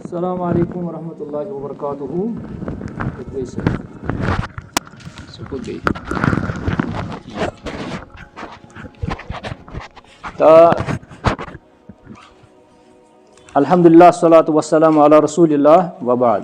Assalamu alaikum warahmatullahi wabarakatuh. Alhamdulillah, salatu wassalamu ala rasulillah wa ba'd.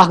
1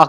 1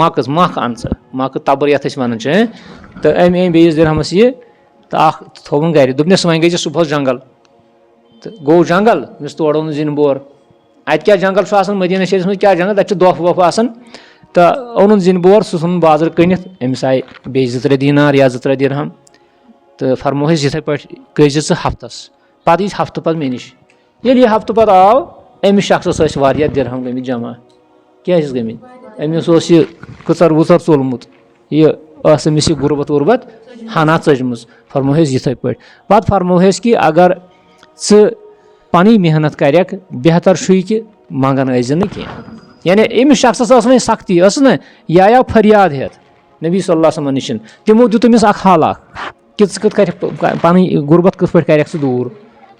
مَکٕس مَکھ اَن ژٕ مَکہٕ تَبٕر یَتھ أسۍ وَنان چھِ تہٕ أمۍ أنۍ بیٚیِس دِرہَمَس یہِ تہٕ اَکھ تھوٚوُن گَرِ دوٚپنَس وۄنۍ گٔے زِ صُبحَس جنٛگل تہٕ گوٚو جنٛگل أمِس تورٕ اوٚن زِنہٕ بور اَتہِ کیٛاہ جنٛگل چھُ آسان مدیٖنہ شریٖفَس منٛز کیٛاہ جنٛگل تَتہِ چھُ دۄپھ وۄپھ آسان تہٕ اوٚنُن زِنہٕ بور سُہ ژھُنُن بازرٕ کٕنِتھ أمِس آیہِ بیٚیہِ 2-3 دینار یا 2-3 دِرہَم تہٕ فرموہَس یِتھَے پٲٹھۍ گٔژھۍ ژٕ ہفتَس پَتہٕ یی ہفتہٕ پَتہٕ مےٚ نِش ییٚلہِ یہِ ہفتہٕ پَتہٕ آو أمِس شخصَس ٲسۍ واریاہ دِرہَم گٔمٕتۍ جمع کیٛاہ ٲسۍ گٔمٕتۍ أمِس اوس یہِ کٕژَر وٕژَر ژوٚلمُت یہِ ٲس أمِس یہِ غُربت وُربت ہنا ژٔجمٕژ فرموہَس یِتھَے پٲٹھۍ پَتہٕ فرموہَس کہِ اگر ژٕ پَنٕنۍ محنت کَرٮ۪کھ بہتر چھُے کہِ منٛگان ٲسۍزِ نہٕ کینٛہہ یعنی أمِس شخصَس ٲس وۄنۍ سختی ٲسٕس نہ یہِ آیو فریاد ہٮ۪تھ نبی صلی اللہ وسلمَن نِش تِمو دیُت أمِس اَکھ حال اَکھ کہِ ژٕ کِتھ کَرٮ۪کھ پَنٕنۍ غُربت کِتھ پٲٹھۍ کَرٮ۪کھ ژٕ دوٗر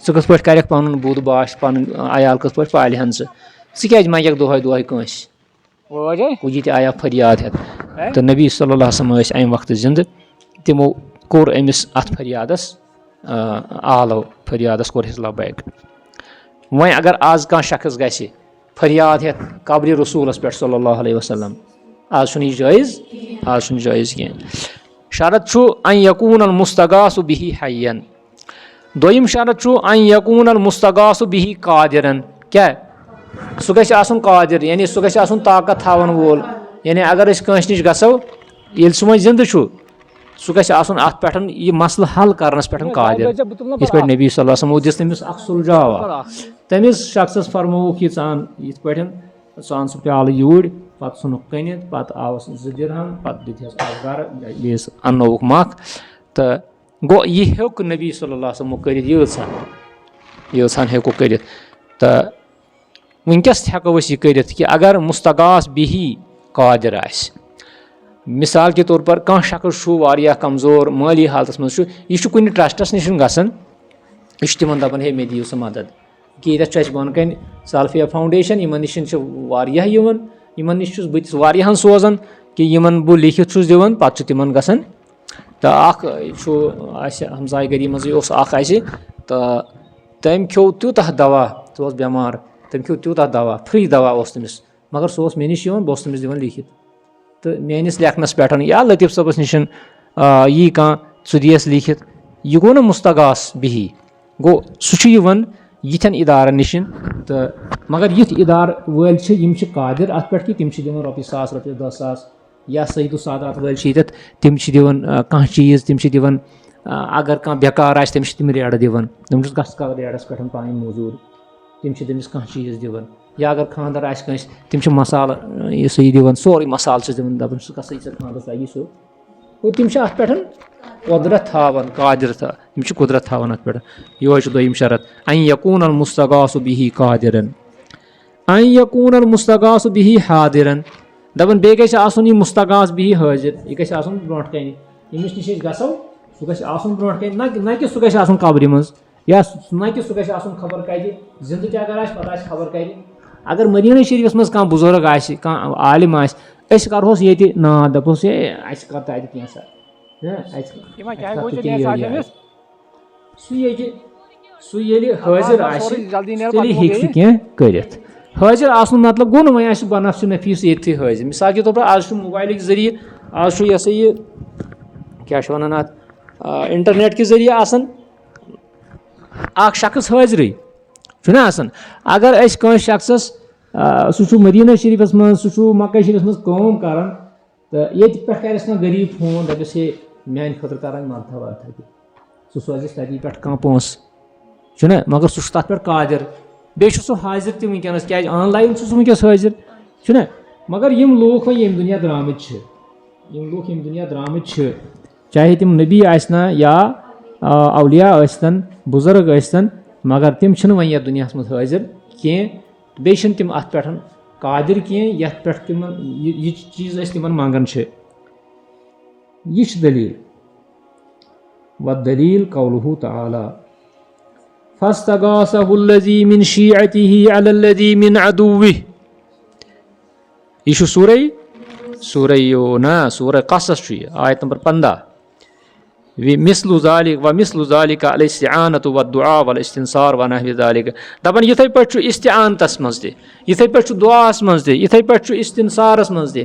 ژٕ کِتھ پٲٹھۍ کَرٮ۪کھ پَنُن بُد باش پَنُن عیال کِتھ پٲٹھۍ پالہَن ژٕ کیٛازِ منٛگَکھ دۄہَے کٲنٛسہِ یہِ تہِ آیو فریاد ہٮ۪تھ تہٕ نبی صلی اللہ وسلم ٲسۍ اَمہِ وقتہٕ زِندٕ تِمو کوٚر أمِس اَتھ فریادَس آلو فریادَس کوٚرہَس لبیک وۄنۍ اگر آز کانٛہہ شخص گژھِ فریاد ہٮ۪تھ قبرِ رسوٗلَس پٮ۪ٹھ صلی اللہ علیہ وسلم آز چھُنہٕ یہِ جٲیِز کینٛہہ شرط چھُ ان یقوٗن المُستغاثُ بِہی حیَّن دوٚیِم شرط چھُ ان یقوٗن المُستغاثُ بِہی قادِرن کیٛاہ سُہ گژھِ آسُن قادِر یعنی سُہ گژھِ آسُن طاقت تھاوَن وول یعنی اگر أسۍ کٲنٛسہِ نِش گژھو ییٚلہِ سُہ وۄنۍ زِندٕ چھُ سُہ گژھِ آسُن اَتھ پٮ۪ٹھ یہِ مسلہٕ حل کَرنَس پٮ۪ٹھ قادِر یِتھ پٲٹھۍ نبی صلی اللہ وسلمو دِژ تٔمِس اَکھ سُلجاوا تٔمِس شخصَس فرمووُکھ یہِ ژٕ اَن یِتھ پٲٹھۍ ژٕ اَن سُہ پیالہٕ یوٗرۍ پَتہٕ ژھُنُکھ کٕنِتھ پَتہٕ آوُس 2 دِرہَم پَتہٕ دِتہَس اَکھ گَرٕ بیٚیِس اَننووُکھ مَکھ تہٕ گوٚو یہِ ہیوٚک نبی صلی اللہ وسلمو کٔرِتھ یۭژہَن ہیوٚکُکھ کٔرِتھ تہٕ وٕنکٮ۪س تہِ ہٮ۪کو أسۍ یہِ کٔرِتھ کہِ اگر مُستغاث بِہی قادِر آسہِ مِثال کے طور پر کانٛہہ شخص چھُ واریاہ کمزور مٲلی حالتَس منٛز چھُ یہِ چھُ کُنہِ ٹرٛسٹَس نِش گژھان یہِ چھُ تِمَن دَپان ہے مےٚ دِیِو سا مدد کہِ ییٚتٮ۪تھ چھُ اَسہِ بۄنہٕ کَنہِ سالفِیا فاوُنٛڈیشَن یِمَن نِش چھِ واریاہ یِوان یِمَن نِش چھُس بہٕ تہِ واریاہَن سوزان کہِ یِمَن بہٕ لیکھِتھ چھُس دِوان پَتہٕ چھُ تِمَن گژھان تہٕ اَکھ چھُ اَسہِ ہمساے گٔری منٛزٕے اوس اَکھ اَسہِ تہٕ تٔمۍ کھیوٚو تیوٗتاہ دوا سُہ اوس بٮ۪مار تٔمۍ کھیوٚو تیوٗتاہ دوا فرٛی دوا اوس تٔمِس مگر سُہ اوس مےٚ نِش یِوان بہٕ اوسُس تٔمِس دِوان لیکھِتھ تہٕ میٛٲنِس لیکھنَس پٮ۪ٹھ یا لطیٖف صٲبَس نِش یی کانٛہہ ژٕ دِیَس لیکھِتھ یہِ گوٚو نہ مُستغاث بِہی گوٚو سُہ چھُ یِوان یِتھٮ۪ن اِدارَن نِش تہٕ مگر یِتھۍ اِدارٕ وٲلۍ چھِ یِم چھِ قادِر اَتھ پٮ۪ٹھ کہِ تِم چھِ دِوان رۄپیہِ 1000 رۄپیہِ 10,000 یا سعیدُ سادات وٲلۍ چھِ ییٚتٮ۪تھ تِم چھِ دِوان کانٛہہ چیٖز تِم چھِ دِوان اگر کانٛہہ بٮ۪کار آسہِ تٔمِس چھِ تِم ریڑٕ دِوان تِم چھُس گژھٕ ریڑَس پٮ۪ٹھ پَنٕنۍ موزوٗر تِم چھِ تٔمِس کانٛہہ چیٖز دِوان یا اگر خانٛدر آسہِ کٲنٛسہِ تِم چھِ مصالہٕ یہِ سا یہِ دِوان سورُے مصالہٕ چھِس دِوان دَپان ژٕ گژھَے ژےٚ خانٛدرَس لگی سُہ گوٚو تِم چھِ اَتھ پٮ۪ٹھ قۄدرت تھاوان قادِر یِم چھِ قۄدرت تھاوان اَتھ پٮ۪ٹھ یِہوے چھُ دوٚیِم شرط ان یقوٗن المُستغاثُ بِہی قادِرن ان یقوٗن المُستغاثُ بِہی حاضِرن دَپان بیٚیہِ گژھِ آسُن یہِ مُستغاث بِہی حٲضِر یہِ گژھِ آسُن برونٛٹھ کَنہِ ییٚمِس نِش أسۍ گژھو سُہ گژھِ آسُن برونٛٹھ کَنہِ نہ کہِ سُہ گژھِ آسُن قبرِ منٛز یا نہ کہِ سُہ گژھِ آسُن خبر کَتہِ زِندٕ تہِ اگر آسہِ پَتہٕ آسہِ خبر کَتہِ اگر مدیٖنہ شریٖفَس منٛز کانٛہہ بُزرٕگ آسہِ کانٛہہ عالِم آسہِ أسۍ کَرہوس ییٚتہِ ناد دَپہوس ہے اَسہِ کَر تَتہِ کینٛژھا سُہ ییٚلہِ حٲضِر آسہِ تیٚلہِ ہیٚکہِ سُہ کینٛہہ کٔرِتھ حٲضِر آسنُک مطلب گوٚو نہٕ وۄنۍ آسہِ بنفسہِ نفیٖس ییٚتھٕے حٲضِر مِثال کے طور پر آز چھُ موبایلٕکۍ ذٔریعہٕ آز چھُ یہِ ہسا یہِ کیٛاہ چھِ وَنان اَتھ اِنٹرنیٹ کہِ ذٔریعہٕ آسان اکھ شخص حٲضرٕے چھُنہ آسان اگر أسۍ کٲنٛسہِ شخصس سُہ چھُ مدیٖنہ شریٖفَس منٛز سُہ چھُ مکہ شریٖفَس منٛز کٲم کران تہٕ ییٚتہِ پٮ۪ٹھ کَرٮ۪س کانٛہہ غریٖب فون دَپٮ۪س ہے میٛانہِ خٲطرٕ کَر وۄنۍ مدتھا وَدتھا تہِ سُہ سوزٮ۪س تَتی پٮ۪ٹھ کانٛہہ پونٛسہٕ چھُنہ مگر سُہ چھُ تَتھ پٮ۪ٹھ قادِر بیٚیہِ چھُ سُہ حٲضِر تہِ وٕنکٮ۪نَس کیٛازِ آنلاین چھُ سُہ وٕنکٮ۪س حٲضِر چھُنہ مگر یِم لوٗکھ وۄنۍ ییٚمہِ دُنیا درٛامٕتۍ چھِ چاہے تِم نبی ٲسۍنا یا اولیا ٲسۍتَن بُزرٕگ ٲسۍتَن مگر تِم چھِنہٕ وۄنۍ یَتھ دُنیاہَس منٛز حٲضِر کینٛہہ بیٚیہِ چھِنہٕ تِم اَتھ پٮ۪ٹھ قادِر کینٛہہ یَتھ پٮ۪ٹھ تِمن یہِ چیٖز أسۍ تِمن منٛگان چھِ یہِ چھِ دٔلیٖل وَالدٔلیٖل قولُہُ تعالیٰ فاستغاثہ الذی من شیعتہ علی الذی من عدوہ یہِ چھُ سورہ قصص چھُ یہِ آیت نمبر 15 مثل ذالک الاستعانۃ والدعاء والاستنصار ونحو ذالک دَپان یِتھَے پٲٹھۍ چھُ استعانتَس منٛز تہِ یِتھَے پٲٹھۍ چھُ دُعاہَس منٛز تہِ یِتھَے پٲٹھۍ چھُ استنصارَس منٛز تہِ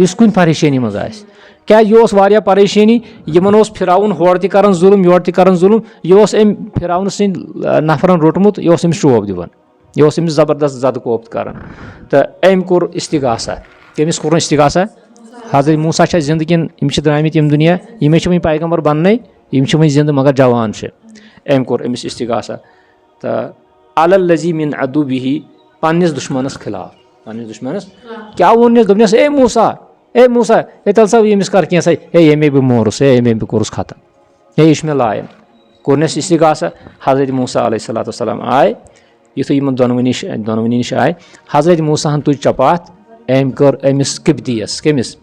یُس کُنہِ پریشٲنی منٛز آسہِ کیٛازِ یہِ اوس واریاہ پریشٲنی یِمن اوس فِراوُن ہورٕ تہِ کران ظُلم یورٕ تہِ کران ظُلم یہِ اوس أمۍ فِراونہٕ سٕنٛدۍ نفرن روٚٹمُت یہِ اوس أمِس شوب دِوان یہِ اوس أمِس زبردست زدٕ کوپ کران تہٕ أمۍ کوٚر استِغاثہ کٔمِس کوٚرُن استِغاثہ حضرت موسیٰ چھا زِندٕ کِنہٕ یِم چھِ درٛامٕتۍ ییٚمہِ دُنیا یِمے چھِ وۄنۍ پیغمبر بننے یِم چھِ وۄنۍ زِندٕ مگر جوان چھِ أمۍ کوٚر أمِس استِغاثہ تہٕ علی الذی من عدوِہ پننِس دُشمنس خِلاف پننِس دُشمنس کیٛاہ ووٚننَس دوٚپنَس اے موسیٰ ہے تَل سا ییٚمِس کر کینٛژھا ہے ییٚمے بہٕ مورُس ہے ییٚمے بہٕ کوٚرُس ختم ہے یہِ چھُ مےٚ لایان کوٚرنَس استِغاثہ حضرت موسیٰ علیہ صلاتُ وسلام آے یُتھُے یِمن دۄنوٕنی نِش آے حضرت موسیٰ ہن تُج چپاتھ أمۍ کٔر أمِس قبطیَس کٔمِس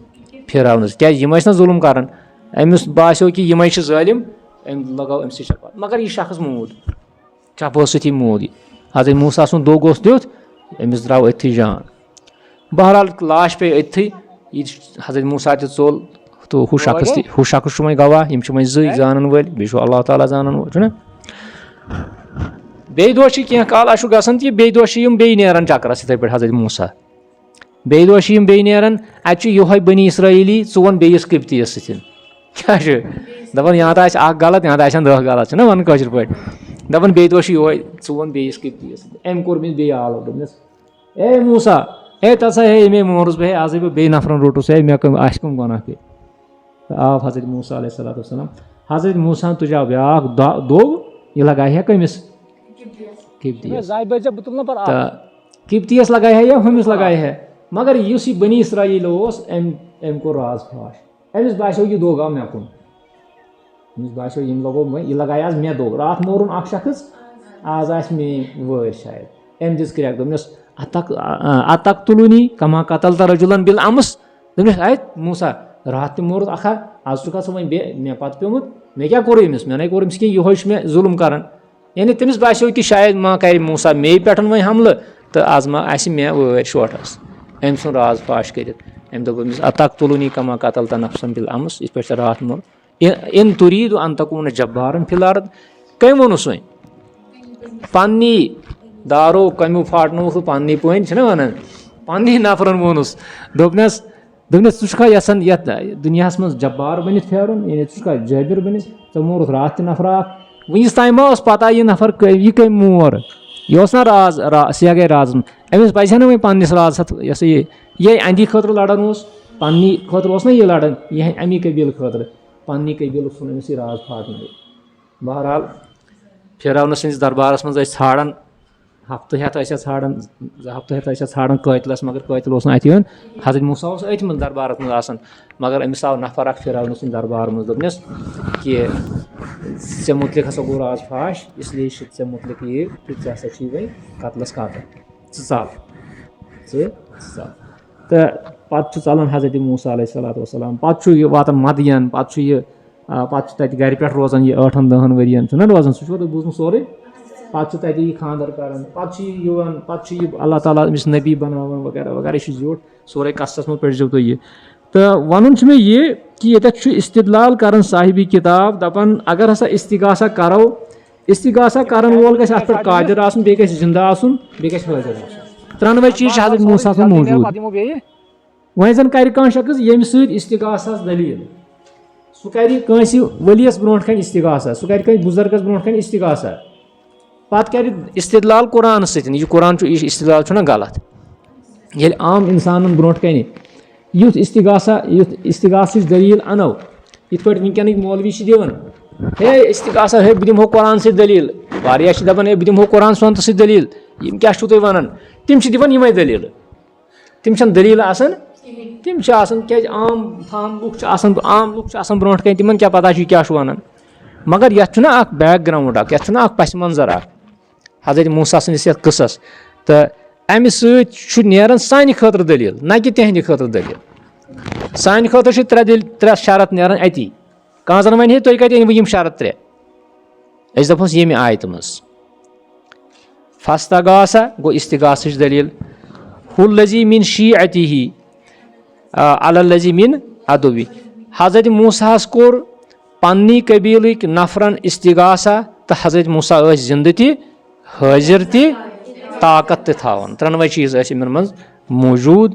فِراونَس کیٛازِ یِم ٲسۍ نہ ظُلم کران أمِس باسیٚو کہِ یِمے چھِ ظٲلِم أمۍ لگٲو أمۍ سٕے چپاتھ مگر یہِ شخص موٗد چپو سۭتی موٗد یہِ حضرت موسیٰ سُنٛد دوٚگ اوس تیُتھ أمِس درٛاو أتھی جان بہرحال لاش پیٚیہِ أتھی یہِ حضرت موسیٰ تہِ ژوٚل تہٕ ہُہ شخص چھُ وۄنۍ گواہ یِم چھِ وۄنۍ زٕے زانن وٲلۍ بیٚیہِ چھُ اللہ تعالیٰ زانن وول چھُنہ بیٚیہِ دۄہ چھِ کینٛہہ کالہ چھُ گژھان تہِ بیٚیہِ دۄہ چھِ یِم بیٚیہِ نیران چکرس یِتھٕے پٲٹھۍ حضرت موسیٰ بیٚیہِ دۄہ چھِ یِم بیٚیہِ نیران اَتہِ چھُ یِہوے بنی اسرٲیلی ژٕ وَن بیٚیِس قبطیَس سۭتۍ کیٛاہ چھُ دَپان یا تہٕ آسہِ اکھ غلط یا تہٕ آسن 10 غلط چھُنہ وَنان کٲشِر پٲٹھۍ دَپان بیٚیہِ دۄہ چھُ یِہوے ژٕ وَن بیٚیِس قبطیَس سۭتۍ أمۍ کوٚر أمِس بیٚیہِ آلو دوٚپنَس اے موسیٰ ہے تَل سا ہے ییٚمے مورُس بہٕ ہے آزٕے بہٕ بیٚیہِ نفرن روٚٹُس ہے مےٚ آسہِ کٕم گۄناہ پیٚیہِ تہٕ آو حضرت موسیٰ علیہ صلاتُ وسلام حضرت موسیٰ ہن تُجاو بیٛاکھ دوٚگ یہِ لگایہِ ہا کٔمِس قبطیَس تہٕ قبطیَس لگایہِ ہا یا ہُمِس لگایہِ ہا مگر یُس یہِ بنی اسراییل اوس أمۍ کوٚر راز فاش أمِس باسیٚو یہِ دوٚگ آو مےٚ کُن أمِس باسیٚو ییٚمۍ لگوو یہِ لگایہِ آز مےٚ دوٚگ راتھ مورُن اکھ شخص آز آسہِ میٲنۍ وٲرۍ شاید أمۍ دِژ کرٛٮ۪کھ دوٚپنَس اتقتلونی کما قتلت رجلا بالامس دوٚپنَس اے موسیٰ راتھ تہِ مورُت اکھا آز چھُکھا ژٕ وۄنۍ بیٚیہِ مےٚ پتہٕ پیوٚمُت مےٚ کیٛاہ کوٚر أمِس مےٚ نَے کوٚر أمِس کینٛہہ یِہوے چھُ مےٚ ظُلم کران یعنی تٔمِس باسیٚو کہِ شاید ما کرِ موسیٰ مے پٮ۪ٹھ وۄنۍ حملہٕ تہٕ آز ما آسہِ مےٚ وٲرۍ شوٹھس أمۍ ژھُن راز فاش کٔرِتھ أمۍ دوٚپ أمِس اتقتلونی کما قتلت نفسا بالامس یِتھ پٲٹھۍ ژےٚ راتھ مور اِن تُریٖدُ ان تکوٗنَ جبارن فِی الارض کٔمۍ ووٚنُس وۄنۍ پننی دارو کمیو پھاٹنووُکھ تہٕ پننی پٔنۍ چھِنہ وَنان پننی نفرن ووٚنُس دوٚپنَس ژٕ چھُکھا یژھان یتھ دُنیاہس منٛز جبار بٔنِتھ پھیرُن یعنی ژٕ چھُکھا جٲبِر بٔنِتھ ژےٚ مورُتھ راتھ تہِ نفرا اکھ وٕنِس تانۍ ما ٲس پتہ یہِ نفر یہِ کٔمۍ مور یہِ اوس نہ راز سیاہ گٔے رازس منٛز أمِس پزِ ہا نہٕ وۄنۍ پننِس رازس یہِ ہسا یہِ اندی خٲطرٕ لڑان اوس پننی خٲطرٕ اوس نہ یہِ لڑان یہِ امی قبیٖلہٕ خٲطرٕ پننی قبیٖلُک ژھُن أمِس یہِ راز پھاٹنٲوِتھ بہرحال فِراونہٕ سٕنٛدِس دربارس منٛز ٲسۍ ژھانڈان ہفتہٕ ہٮ۪تھ ٲسۍ ژھانڈان 2 ہفتہٕ ہٮ۪تھ ٲسۍ ژھانڈان قٲتلس مگر قٲتِل اوس نہٕ اَتہِ یِوان حضرت موسیٰ اوس أتھۍ منٛز دربارس منٛز آسان مگر أمِس آو نفر اکھ فِراونہٕ سٕنٛدِ دربار منٛز دوٚپنَس کہِ ژےٚ مُتعلِق ہسا گوٚو راز فاش اسلیے چھِ ژےٚ مُتعلِق یہِ تہٕ ژےٚ ہسا چھی وۄنۍ قتلس قتل ژٕ ژل تہٕ پتہٕ چھُ ژلان حضرت موسیٰ علیہ صلاتُ وسلام پتہٕ چھُ یہِ واتان مدین پتہٕ چھُ تتہِ گرِ پٮ۪ٹھ روزان یہِ 8-10 ؤرین چھُنہ روزان سُہ چھُوا تۄہہِ بوٗزمُت سورُے پتہٕ چھُ تتہِ یہِ خانٛدر کران پتہٕ چھُ یہِ یِوان پتہٕ چھُ یہِ اللہ تعالیٰ أمِس نبی بناوان وغیرہ وغیرہ یہِ چھُ زیوٗٹھ سورُے قصس منٛز پٔرزیٚو تُہۍ یہِ تہٕ وَنُن چھُ مےٚ یہِ کہِ ییٚتٮ۪تھ چھُ استدلال کران صاحبِ کِتاب دپان اگر ہسا استِغاثہ کرو استِغاثہ کرن وول گژھِ اتھ پٮ۪ٹھ قادر آسُن بیٚیہِ گژھِ زِندٕ آسُن بیٚیہِ گژھِ حٲضِر آسُن 3 چیٖز چھِ حضرت موسیٰ ہس منٛز موٗجوٗد وۄنۍ زن کرِ کانٛہہ شخص ییٚمہِ سۭتۍ استِغاثس دٔلیٖل سُہ کرِ کٲنٛسہِ ؤلیَس برونٛٹھ کنہِ استِغاثہ سُہ کرِ کٲنٛسہِ بُزرگس برونٛٹھ کنہِ استِغاثہ پتہٕ کرِ استدلال قرآنس سۭتۍ یہِ قرآن چھُ یہِ استدلال چھُنہ غلط ییٚلہِ عام انسانن برونٛٹھ کنہِ یُتھ استِغاثٕچ دٔلیٖل انو یِتھ پٲٹھۍ وٕنکیٚنٕکۍ مولوی چھِ دِوان ہے استِغاثہ ہے بہٕ دِمہو قرآن سۭتۍ دٔلیٖل واریاہ چھِ دپان ہے بہٕ دِمہو قرآن سۄنتہٕ سۭتۍ دٔلیٖل یِم کیاہ چھُو تُہۍ ونان تِم چھِ دِوان یِمے دٔلیٖلہٕ تِم چھنہٕ دٔلیٖلہٕ آسان تِم چھِ آسان کیازِ عام لُکھ چھِ آسان برونٛٹھ کنہِ تِمن کیاہ پتہ چھُ یہِ کیاہ چھُ ونان مگر یتھ چھُنہ اکھ بیک گراوُنٛڈ اکھ یتھ چھُنہ اکھ پس منظر اکھ حضرت موسیٰ سٕنٛدِس یتھ قٕصس تہٕ امہِ سۭتۍ چھُ نیران سانہِ خٲطرٕ دٔلیٖل نہ کہِ تِہنٛدِ خٲطرٕ دٔلیٖل سانہِ خٲطرٕ چھِ 3 شرط نیران اتی کانٛہہ زن وَنہِ ہے تُہۍ کتہِ أنۍوٕ یِم شرط 3 أسۍ دپہوس ییٚمہِ آیتہِ منٛز فاستغاثہ گوٚو استِغاثٕچ دٔلیٖل ہُلزی من شیعتہ علی الذی من عدوِہ حضرت موسیٰ ہس کوٚر پننی قبیٖلٕکۍ نفرن استِغاثہ تہٕ حضرت موسیٰ ٲسۍ زِندٕ تہِ حٲضِر تہِ طاقت تہِ تھاوان 3 چیٖز ٲسۍ یِمن منٛز موٗجوٗد